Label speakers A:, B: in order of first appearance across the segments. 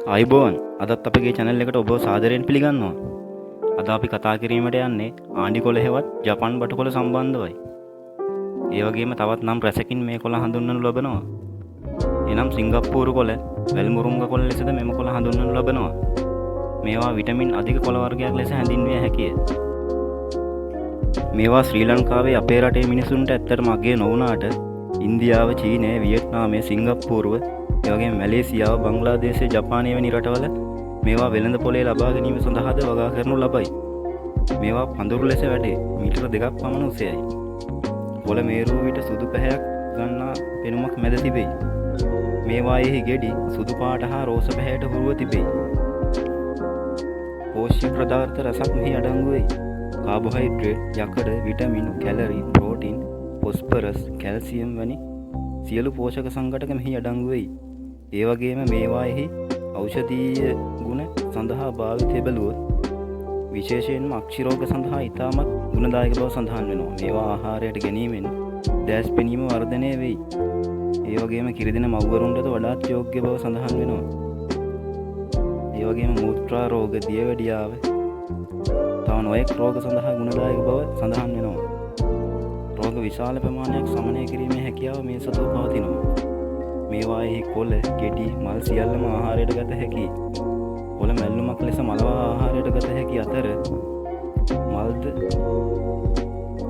A: අයිබෝන් අදත් අපගේ චැනල් එකට ඔබ සාදරයෙන් පිළිගන්නවා. අද අපි කතා කිරීමට යන්නේ ආණ්ඩි කොළ හෙවත් ජපන් බටකොළ සම්බන්ධවයි. ඒ වගේම තවත් නම් රැසකින් මේ කොළ හඳුන්වනු ලබනවා. එනම් සිංගප්පූරු කොළ, වැල් මුරුංග කොළ ලෙසද මෙම කොළ හඳුන්වනු ලබනවා. මේවා විටමින් අධික කොළ වර්ගයක් ලෙස හැඳින්විය හැකිය. මේවා ශ්‍රී ලංකාවේ අපේ රටේ මිනිසුන්ට ඇත්තටම අගේ නොවුනාට ඉන්දියාව, චීනය, වියට්නාමය, සිංගප්පූරුව, ඒ වගේම මැලේසියාව, බංග්ලාදේශය, ජපානය වැනි රටවල මේවා වෙළඳ පොලේ ලබා ගැනීම සඳහාද වගා කරනු ලබයි. මේවා පඳුරු ලෙස වැඩේ මීටර 2ක් පමණ උසයයි. කොළ මේරුව විට සුදු පැහැයක් ගන්නා පෙනුමක් මැද තිබෙයි. මේවායෙහි ගෙඩි සුදු පාට හා රෝස පැහැයට හුරුව තිබෙයි. පෝෂ්‍ය පදාර්ථ රසක් මෙහි අඩංගු වෙයි. කාබෝහයිඩ්‍රේට්, යකඩ, vitamin, calorie, protein, phosphorus, calcium වැනි සියලු පෝෂක සංඝටක මෙහි අඩංගු වෙයි. ඒ වගේම මේවායෙහි ඖෂධීය ගුණ සඳහා භාවිතය බැලුවොත් විශේෂයෙන්ම අක්ෂි රෝග සඳහා ඉතාමත් ගුණදායක බව සඳහන් වෙනවා. මේවා ආහාරයට ගැනීමෙන් දැස් පෙනීම වර්ධනය වෙයි. ඒ වගේම කිරිදෙන මව්වරුන්ටද වඩාත් යෝග්‍ය බව සඳහන් වෙනවා. ඒ වගේම මූත්‍රා රෝග, දියවැඩියාව, තව නොයෙක් රෝග සඳහා ගුණදායක බව සඳහන් වෙනවා. රෝග විශාල ප්‍රමාණයක් සමනය කිරීමේ හැකියාව මේ සතුව පවතිනවා. මේවායෙහි කොළ, ගෙඩි, මල් සියල්ලම ආහාරයට ගත හැකියි. කොළ මැල්ලුමක් ලෙස මලවා ආහාරයට ගත හැකි අතර මල්ද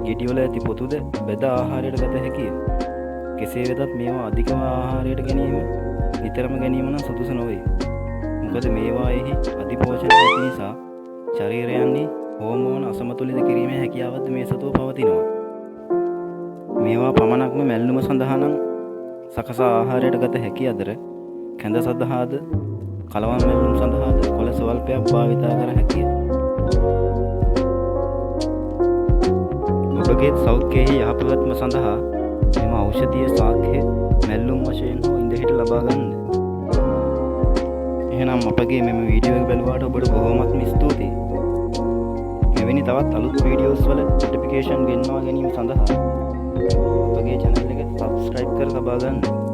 A: ගෙඩිවල ඇති පොතුද බෙදා ආහාරයට ගත හැකිය. කෙසේ වෙතත් මේවා අධිකව ආහාරයට ගැනීම විතරම ගැනීම නම් සුදුසු නොවේ. මොකද මේවායෙහි අධිපෝෂණය ඇති නිසා ශරීරයන්හි හෝමෝන අසමතුලිත කිරීමේ හැකියාවද මේ සතුව පවතිනවා. මේවා පමණක්ම මැල්ලුම සඳහා නම් සකසා ආහාරයට ගත හැකි අතර කැඳ සඳහාද කලවම් මැල්ලුම් සඳහාද කොළ ස්වල්පයක් භාවිතා කර හැකිය. ඔබගේ සෞඛ්‍යයෙහි යහපත්ම සඳහා මෙම ඖෂධීය ශාඛය මැල්ලුම් වශයෙන් හෝ ඉඳහිට ලබා ගන්න. එහෙනම් අපගේ මෙම වීඩියෝ එක බලුවාට ඔබට බොහොමත්ම ස්තුතියි. මෙවැනි තවත් අලුත් වීඩියෝස් වල නොටිෆිකේෂන් ගෙන්වා ගැනීම සඳහා අපගේ channel එක subscribe කර තබා ගන්න.